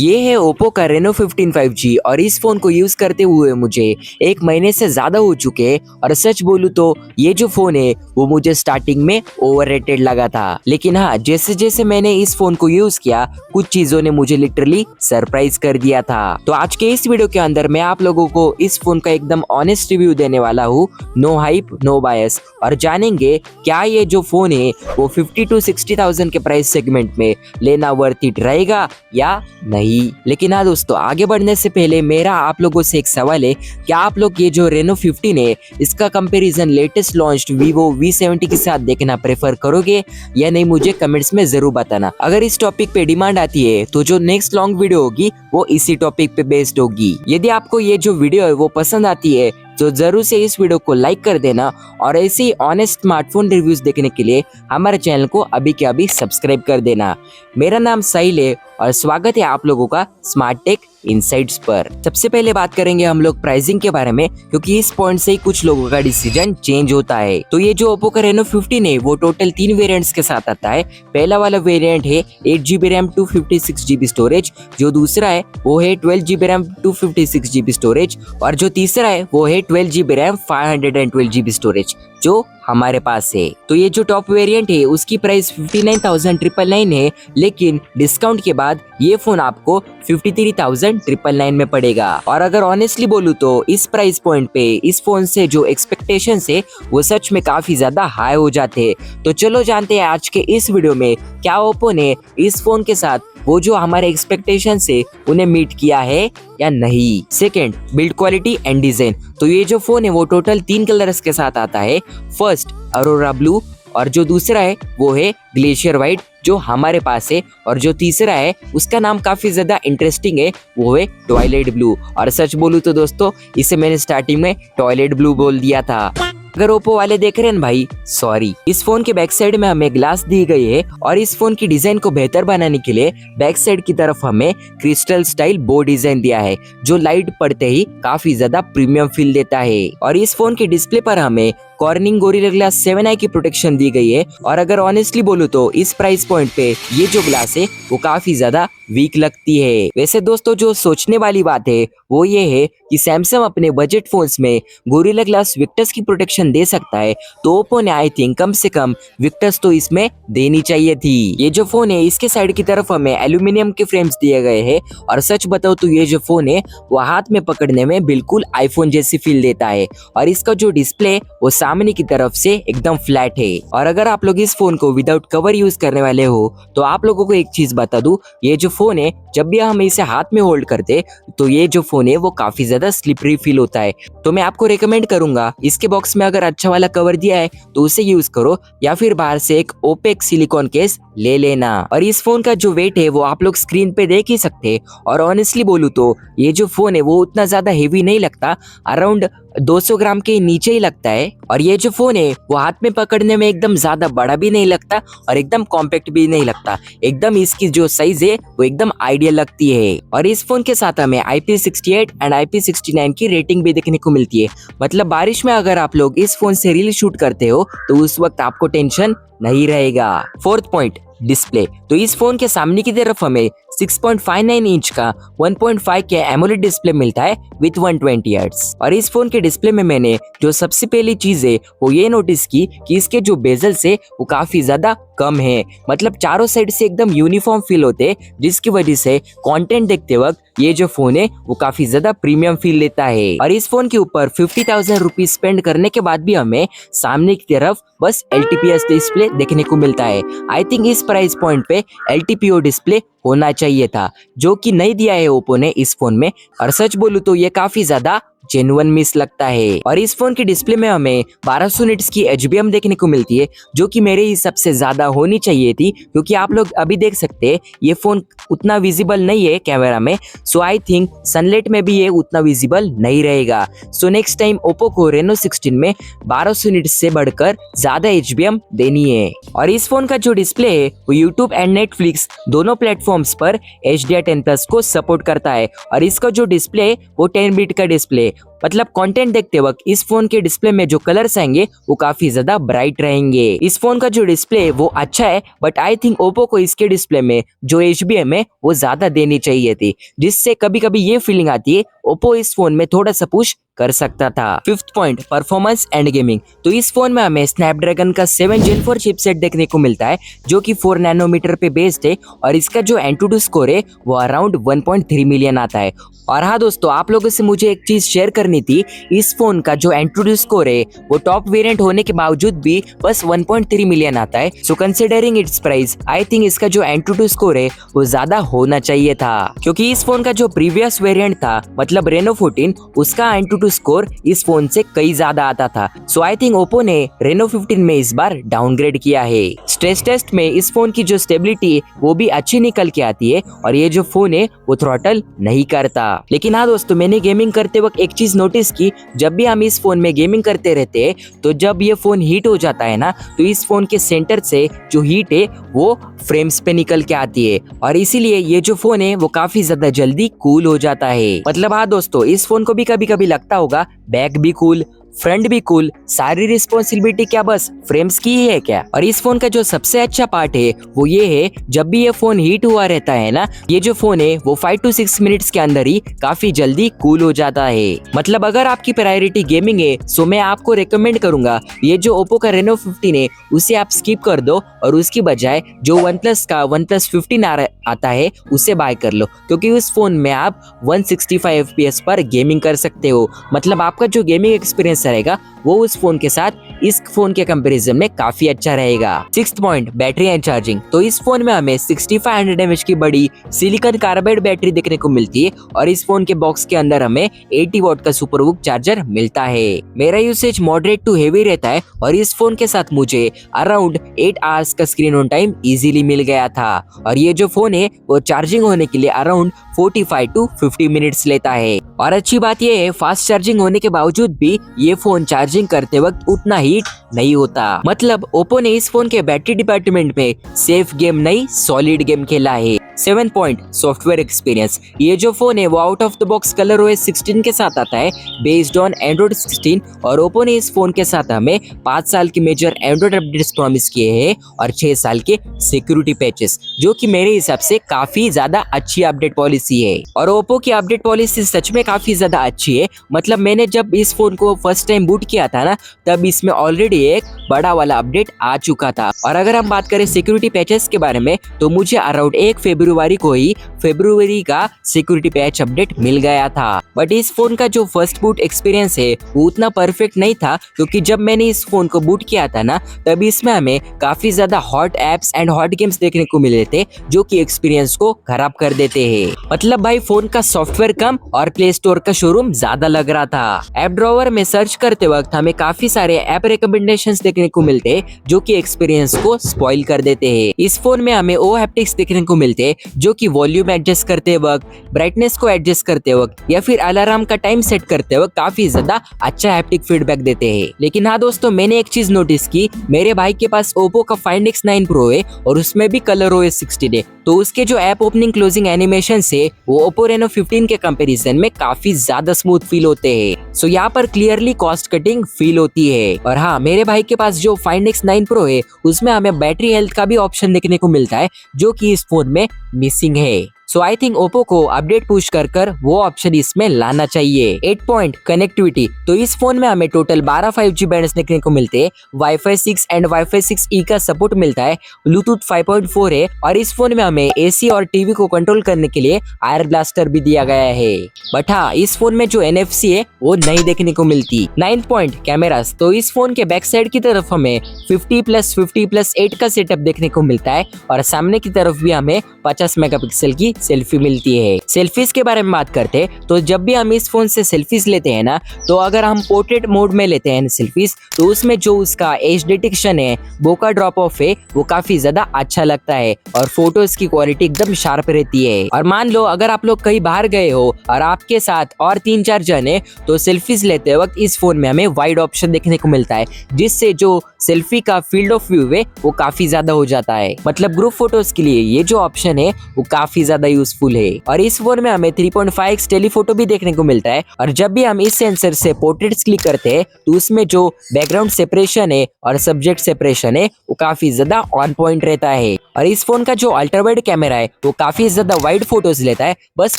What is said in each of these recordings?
ये है ओप्पो का रेनो 15 5G और इस फोन को यूज करते हुए मुझे 1 महीने से ज्यादा हो चुके हैं और सच बोलूं तो ये जो फोन है वो मुझे स्टार्टिंग में ओवररेटेड लगा था, लेकिन हाँ जैसे जैसे मैंने इस फोन को यूज किया कुछ चीजों ने मुझे लिटरली सरप्राइज कर दिया था। तो आज के इस वीडियो के अंदर मैं आप लोगों को इस फोन का एकदम ऑनेस्ट रिव्यू देने वाला हूँ, नो हाइप नो बायस, और जानेंगे क्या ये जो फोन है वो 50 to 60,000 के प्राइस सेगमेंट में लेना वर्थ इट रहेगा या नहीं। लेकिन हाँ दोस्तों, आगे बढ़ने से पहले मेरा आप लोगों से एक सवाल है, क्या आप लोग ये जो रेनो 15 है इसका comparison latest launched Vivo V70 के साथ देखना प्रेफर करोगे या नहीं, मुझे कमेंट्स में जरूर बताना। अगर इस टॉपिक पे डिमांड आती है तो जो नेक्स्ट लॉन्ग वीडियो होगी वो इसी टॉपिक पे बेस्ड होगी। यदि आपको ये जो वीडियो है वो पसंद आती है तो जरूर से इस वीडियो को लाइक कर देना और ऐसे ही ऑनेस्ट स्मार्टफोन रिव्यूज देखने के लिए हमारे चैनल को अभी के अभी सब्सक्राइब कर देना। मेरा नाम साहिल है और स्वागत है आप लोगों का स्मार्ट टेक इनसाइट्स पर। सबसे पहले बात करेंगे हम लोग प्राइसिंग के बारे में, क्योंकि इस पॉइंट से ही कुछ लोगों का डिसीजन चेंज होता है। तो ये जो ओप्पो का रेनो 15 है वो टोटल 3 वेरिएंट्स के साथ आता है। पहला वाला वेरिएंट है 8GB रैम 256GB स्टोरेज, जो दूसरा है वो है 12GB रैम 256GB स्टोरेज, और जो तीसरा है वो है 12GB रैम 512GB स्टोरेज जो हमारे पास है। तो ये जो टॉप वेरिएंट है उसकी प्राइस 59,999 है, लेकिन डिस्काउंट के बाद ये फोन आपको 53,999 में पड़ेगा। और अगर ऑनेस्टली बोलूं तो इस प्राइस पॉइंट पे इस फोन से जो एक्सपेक्टेशंस है वो सच में काफी ज्यादा हाई हो जाते हैं। तो चलो जानते हैं आज के इस वीडियो में क्या ओप्पो ने इस फोन के साथ वो जो हमारे एक्सपेक्टेशन से उन्हें मीट किया है या नहीं। Second, build quality and design. तो ये जो फोन है वो टोटल 3 कलर्स के साथ आता है। फर्स्ट अरोरा ब्लू, और जो दूसरा है वो है ग्लेशियर व्हाइट जो हमारे पास है, और जो तीसरा है उसका नाम काफी ज्यादा इंटरेस्टिंग है, वो है टॉयलेट ब्लू। और सच बोलूं तो दोस्तों इसे मैंने स्टार्टिंग में टॉयलेट ब्लू बोल दिया था। अगर ओप्पो वाले देख रहे हैं भाई, सॉरी। इस फोन के बैक साइड में हमें ग्लास दी गई है और इस फोन की डिजाइन को बेहतर बनाने के लिए बैक साइड की तरफ हमें क्रिस्टल स्टाइल बो डिजाइन दिया है, जो लाइट पड़ते ही काफी ज्यादा प्रीमियम फील देता है। और इस फोन के डिस्प्ले पर हमें कॉर्निंग गोरिल्ला ग्लास 7i की प्रोटेक्शन दी गई है। और अगर ऑनेस्टली बोलूं तो इस प्राइस पॉइंट पे ये जो ग्लास है वो काफी ज्यादा वीक लगती है। वैसे दोस्तों जो सोचने वाली बात है वो ये है कि सैमसंग अपने बजट फोन्स में गोरिल्ला ग्लास विक्टस की प्रोटेक्शन दे सकता है, तो ओप्पो ने आई थिंक कम से कम विक्टस तो इसमें देनी चाहिए थी। ये जो फोन है इसके साइड की तरफ हमें एल्यूमिनियम के फ्रेम्स दिए गए हैं, और सच बताओ तो ये जो फोन है वो हाथ में पकड़ने में बिल्कुल आईफोन जैसी फील देता है। और इसका जो डिस्प्ले वो सामने की तरफ से एकदम फ्लैट है। और अगर आप लोग इस फोन को विदाउट कवर यूज करने वाले हो तो आप लोगों को एक चीज बता दूं, ये जो फोन है जब भी हम इसे हाथ में होल्ड करते तो ये जो फोन है वो काफी ज्यादा स्लिपरी फील होता है। तो मैं आपको रेकमेंड करूंगा इसके बॉक्स में अगर अच्छा वाला कवर दिया है तो उसे यूज करो, या फिर बाहर से एक ओपेक सिलिकॉन केस ले लेना। और इस फोन का जो वेट है वो आप लोग स्क्रीन पे देख ही सकते हैं, और ऑनेस्टली बोलूं तो ये जो फोन है वो उतना ज्यादा हेवी नहीं लगता, अराउंड 200 ग्राम के नीचे ही लगता है। और ये जो फोन है वो हाथ में पकड़ने में एकदम ज्यादा बड़ा भी नहीं लगता और एकदम कॉम्पैक्ट भी नहीं लगता, एकदम इसकी जो साइज है वो एकदम आइडियल लगती है। और इस फोन के साथ हमें IP68 एंड IP69 की रेटिंग भी देखने को मिलती है, मतलब बारिश में अगर आप लोग इस फोन से रील शूट करते हो तो उस वक्त आपको टेंशन नहीं रहेगा। Fourth point, display. तो इस फोन के सामने की तरफ हमें 6.59 इंच का 1.5 के एमोलेड डिस्प्ले मिलता है विद 120 हर्ट्ज। और इस फोन के डिस्प्ले में मैंने जो सबसे पहली चीज है वो ये नोटिस की कि इसके जो बेजल्स है वो काफी ज्यादा कम है, मतलब चारों साइड से एकदम यूनिफॉर्म फील होते, जिसकी वजह से कंटेंट देखते वक्त ये जो फोन है वो काफी ज्यादा प्रीमियम फील लेता है। और इस फोन के ऊपर 50,000 रुपीज स्पेंड करने के बाद भी हमें सामने की तरफ बस LTPS डिस्प्ले देखने को मिलता है। आई थिंक इस प्राइस पॉइंट पे LTPO डिस्प्ले होना चाहिए था, जो कि नहीं दिया है ओप्पो ने इस फोन में। और सच बोलूं तो ये काफी ज्यादा जेन्युइन मिस लगता है। और इस फोन के डिस्प्ले में हमें 1200 निट्स की HBM देखने को मिलती है, जो कि मेरे हिसाब से ज्यादा होनी चाहिए थी, क्योंकि आप लोग अभी देख सकते हैं ये फोन उतना विजिबल नहीं है कैमरा में, सो आई थिंक सनलाइट में भी ये उतना विजिबल नहीं रहेगा। सो नेक्स्ट टाइम ओप्पो को रेनो 16 में 1200 निट्स से बढ़कर ज्यादा HBM देनी है। और इस फोन का जो डिस्प्ले है वो यूट्यूब एंड नेटफ्लिक्स दोनों प्लेटफॉर्म्स पर HDR10+ को सपोर्ट करता है, और इसका जो डिस्प्ले है वो 10 बिट का डिस्प्ले है। मतलब कंटेंट देखते वक्त इस फोन के डिस्प्ले में जो कलर्स आएंगे वो काफी ज्यादा ब्राइट रहेंगे। इस फोन का जो डिस्प्ले है वो अच्छा है, बट आई थिंक ओप्पो को इसके डिस्प्ले में जो HBM है वो ज्यादा देनी चाहिए थी, जिससे कभी कभी ये फीलिंग आती है ओप्पो इस फोन में थोड़ा सा पुश कर सकता था। Fifth point, performance and gaming. तो इस फोन में हमें स्नैपड्रैगन का 7 Gen 4 चिपसेट देखने को मिलता है, जो कि 4 नैनोमीटर पे बेस्ड है, और इसका जो एंटूटू स्कोर है वो अराउंड 1.3 मिलियन आता है। और हाँ दोस्तों, आप लोगों से मुझे एक चीज शेयर करनी थी, इस फोन का जो एंटूटू स्कोर है वो टॉप वेरिएंट होने के बावजूद भी बस 1.3 मिलियन आता है। So considering it's price, I think इसका जो एंटूटू स्कोर है वो ज्यादा होना चाहिए था, क्योंकि इस फोन का जो प्रीवियस वेरिएंट था मतलब रेनो 14, उसका एंटूटू स्कोर इस फोन से कई ज्यादा आता था। सो आई थिंक ओप्पो ने रेनो 15 में इस बार डाउनग्रेड किया है। स्ट्रेस टेस्ट में इस फोन की जो स्टेबिलिटी है वो भी अच्छी निकल के आती है, और ये जो फोन है वो थ्रॉटल नहीं करता। लेकिन हाँ दोस्तों, मैंने गेमिंग करते वक्त एक चीज नोटिस की, जब भी हम इस फोन में गेमिंग करते रहते हैं तो जब ये फोन हीट हो जाता है ना, तो इस फोन के सेंटर से जो हीट है वो फ्रेम्स पे निकल के आती है, और इसीलिए ये जो फोन है वो काफी ज्यादा जल्दी कूल हो जाता है। मतलब हाँ दोस्तों, इस फोन को भी कभी कभी लगता होगा बैक भी कूल, फ्रंट भी कूल, सारी रिस्पॉन्सिबिलिटी क्या बस फ्रेम्स की ही है क्या? और इस फोन का जो सबसे अच्छा पार्ट है वो ये है, जब भी ये फोन हीट हुआ रहता है ना, ये जो फोन है वो 5 to 6 मिनट्स के अंदर ही काफी जल्दी कूल हो जाता है। मतलब अगर आपकी प्रायोरिटी गेमिंग है, सो मैं आपको रेकमेंड करूंगा ये जो ओप्पो का रेनो 15 है उसे आप स्किप कर दो, और उसकी बजाय जो OnePlus का OnePlus 15 आता है उसे बाय कर लो, क्योंकि उस फोन में आप 165 FPS पर गेमिंग कर सकते हो। मतलब आपका जो गेमिंग एक्सपीरियंस रहेगा वो उस फोन के साथ इस फोन के कंपैरिजन में काफी अच्छा रहेगा। Sixth point, battery and charging. तो इस फोन में हमें 6500 mAh की बड़ी सिलिकॉन कार्बाइड बैटरी देखने को मिलती है, और इस फोन के बॉक्स के अंदर हमें 80 वॉट का सुपरवुक चार्जर मिलता है। मेरा यूसेज मॉडरेट टू हेवी रहता है, और इस फोन के साथ मुझे अराउंड 8 आवर्स का स्क्रीन ऑन टाइम इजीली मिल गया था, और ये जो फोन है वो चार्जिंग होने के लिए अराउंड 45 to 50 मिनट्स लेता है। और अच्छी बात यह है, फास्ट चार्जिंग होने के बावजूद भी ये फोन चार्जिंग करते वक्त उतना हीट नहीं होता। मतलब ओप्पो ने इस फोन के बैटरी डिपार्टमेंट में सेफ गेम नहीं, सॉलिड गेम खेला है। 7 पॉइंट, सॉफ्टवेयर एक्सपीरियंस। ये जो फोन है वो out of the box ColorOS 16 के साथ आता है, बेस्ड ऑन एंड्रॉइड 16, और ओप्पो ने इस फोन के साथ हमें 5 साल के मेजर एंड्रॉइड अपडेट्स प्रॉमिस किए हैं, और 6 साल के सिक्योरिटी पैचेस, जो कि मेरे हिसाब से काफी ज्यादा अच्छी अपडेट पॉलिसी है। और ओप्पो की अपडेट पॉलिसी सच में काफी ज्यादा अच्छी है। मतलब मैंने जब इस फोन को फर्स्ट टाइम बूट किया था ना, तब इसमें ऑलरेडी एक बड़ा वाला अपडेट आ चुका था। और अगर हम बात करें सिक्योरिटी पैचेस के बारे में, तो मुझे अराउंड 1 फरवरी को ही फरवरी का सिक्योरिटी पैच अपडेट मिल गया था। बट इस फोन का जो फर्स्ट बूट एक्सपीरियंस है वो उतना परफेक्ट नहीं था, क्योंकि जब मैंने इस फोन को बूट किया था ना, तब इसमें हमें काफी ज्यादा hot apps and hot games देखने को मिले थे, जो कि एक्सपीरियंस को खराब कर देते हैं। मतलब भाई फोन का सॉफ्टवेयर कम और प्ले स्टोर का शोरूम ज्यादा लग रहा था। ऐप ड्रॉवर में सर्च करते वक्त हमें काफी सारे ऐप रिकमेंडेशंस देखने को मिलते हैं, जो कि एक्सपीरियंस को स्पॉइल कर देते हैं। इस फोन में हमें ओ हैप्टिक्स देखने को मिलते हैं, जो कि वॉल्यूम एडजस्ट करते वक्त, ब्राइटनेस को एडजस्ट करते वक्त, या फिर अलार्म का टाइम सेट करते वक्त काफी ज्यादा अच्छा हैप्टिक फीडबैक देते हैं। लेकिन हाँ दोस्तों, मैंने एक चीज नोटिस की, मेरे भाई के पास ओप्पो का Find X9 Pro है, और उसमें भी ColorOS 16 है, तो उसके जो ऐप ओपनिंग क्लोजिंग एनिमेशन है वो ओप्पो रेनो 15 के कंपैरिजन में काफी ज्यादा स्मूथ फील होते हैं। सो यहाँ पर क्लियरली कॉस्ट कटिंग फील होती है। और हाँ, मेरे भाई के पास जो Find X9 Pro है उसमें हमें बैटरी हेल्थ का भी ऑप्शन देखने को मिलता है, जो कि इस फोन में मिसिंग है। सो आई थिंक ओप्पो को अपडेट पुश कर वो ऑप्शन इसमें लाना चाहिए। 8 पॉइंट, कनेक्टिविटी। तो इस फोन में हमें टोटल 12 5G बैंड्स देखने को मिलते हैं, Wi-Fi 6 एंड Wi-Fi 6E का सपोर्ट मिलता है, ब्लूटूथ 5.4 है, और इस फोन में हमें AC और टीवी को कंट्रोल करने के लिए आयर ब्लास्टर भी दिया गया है। बट हाँ, इस फोन में जो NFC है वो नहीं देखने को मिलती। 9 पॉइंट, कैमरास। तो इस फोन के बैक साइड की तरफ हमें 50+50+8 का सेटअप देखने को मिलता है, और सामने की तरफ भी हमें 50 मेगापिक्सल की सेल्फी मिलती है। सेल्फीज के बारे में बात करते हैं, तो जब भी हम इस फोन से सेल्फीज लेते हैं ना, तो अगर हम पोर्ट्रेट मोड में लेते हैं सेल्फीज, तो उसमें जो उसका एज डिटेक्शन है, बोका ड्रॉप ऑफ है, वो काफी ज्यादा अच्छा लगता है, और फोटोज की क्वालिटी एकदम शार्प रहती है। और मान लो अगर आप लोग कहीं बाहर गए हो और आपके साथ और 3-4 जन है, तो सेल्फीज लेते वक्त इस फोन में हमें वाइड ऑप्शन देखने को मिलता है, जिससे जो सेल्फी का फील्ड ऑफ व्यू है वो काफी ज्यादा हो जाता है। मतलब ग्रुप फोटोज के लिए ये जो ऑप्शन है वो काफी ज्यादा यूजफुल है। और इस फोन में हमें 3.5x टेलीफोटो भी देखने को मिलता है। और जब भी हम इस सेंसर से पोर्ट्रेट्स क्लिक करते हैं तो उसमें जो बैकग्राउंड सेपरेशन है और सब्जेक्ट सेपरेशन है वो काफी ज्यादा ऑन पॉइंट रहता है। और इस फोन का जो अल्ट्रा वाइड कैमरा है वो काफी ज्यादा वाइड फोटोज लेता है। बस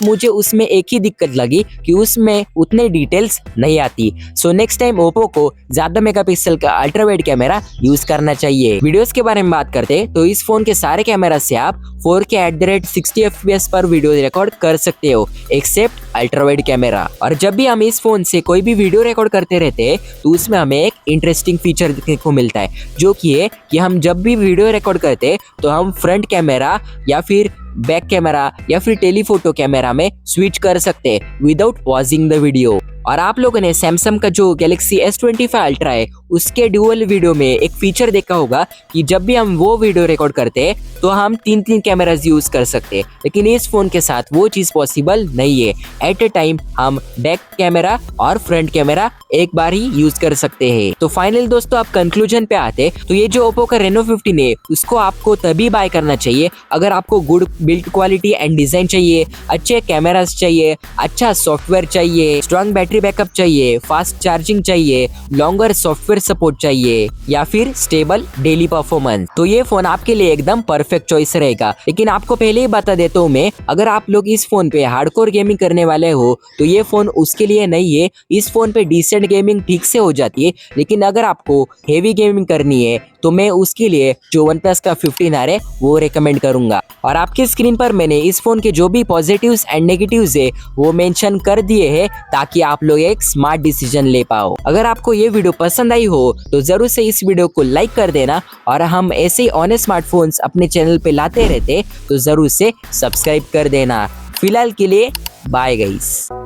मुझे उसमें एक ही दिक्कत लगी कि उसमें उतने डिटेल्स नहीं आती। सो नेक्स्ट टाइम ओप्पो को ज्यादा मेगापिक्सल का अल्ट्रा वाइड कैमरा यूज करना चाहिए। वीडियोस के बारे में बात करते हैं तो इस फोन के सारे कैमरा से आप 4K 60 FPS पर वीडियो रिकॉर्ड कर सकते हो एक्सेप्ट अल्ट्रा वाइड कैमरा। और जब भी हम इस फोन से कोई भी वीडियो रिकॉर्ड करते रहते हैं तो उसमें हमें एक इंटरेस्टिंग फीचर देखने को मिलता है, जो कि है कि हम जब भी वीडियो रिकॉर्ड करते हैं तो हम फ्रंट कैमरा या फिर बैक कैमरा या फिर टेलीफोटो कैमरा में स्विच कर सकते हैं विदाउट पॉजिंग द वीडियो। और आप लोगों ने सैमसंग का जो गैलेक्सी S25 अल्ट्रा है उसके ड्यूअल वीडियो में एक फीचर देखा होगा कि जब भी हम वो वीडियो रिकॉर्ड करते हैं तो हम 3 कैमरास यूज कर सकते हैं, लेकिन इस फोन के साथ वो चीज पॉसिबल नहीं है। एट ए टाइम हम बैक कैमरा और फ्रंट कैमरा एक बार ही यूज कर सकते हैं। तो फाइनल दोस्तों आप कंक्लूजन पे आते तो ये जो ओप्पो का Reno 15 है उसको आपको तभी बाय करना चाहिए अगर आपको good build quality and design चाहिए, अच्छे कैमरास चाहिए, अच्छा सॉफ्टवेयर चाहिए, स्ट्रॉन्ग बैटरी बैकअप चाहिए, फास्ट चार्जिंग चाहिए, लॉन्गर सॉफ्टवेयर सपोर्ट चाहिए या फिर स्टेबल डेली परफॉर्मेंस। तो ये फोन आपके लिए एकदम परफेक्ट चॉइस रहेगा। लेकिन आपको पहले ही बता देता हूँ मैं, अगर आप लोग इस फोन पे हार्डकोर गेमिंग करने वाले हो तो ये फोन उसके लिए नहीं है। इस फोन पे डिसेंट गेमिंग ठीक से हो जाती है, लेकिन अगर आपको हेवी गेमिंग करनी है तो मैं उसके लिए जो OnePlus का 15R है वो रेकमेंड करूंगा। और आपकी स्क्रीन पर मैंने इस फोन के जो भी पॉजिटिव्स एंड नेगेटिव्स है वो मेंशन कर दिए हैं ताकि आप लोग एक स्मार्ट डिसीजन ले पाओ। अगर आपको ये वीडियो पसंद आई हो तो जरूर से इस वीडियो को लाइक कर देना, और हम ऐसे ही ऑनेस्ट स्मार्टफोन्स अपने चैनल पे लाते रहते तो जरूर से सब्सक्राइब कर देना। फिलहाल के लिए बाय गाइस।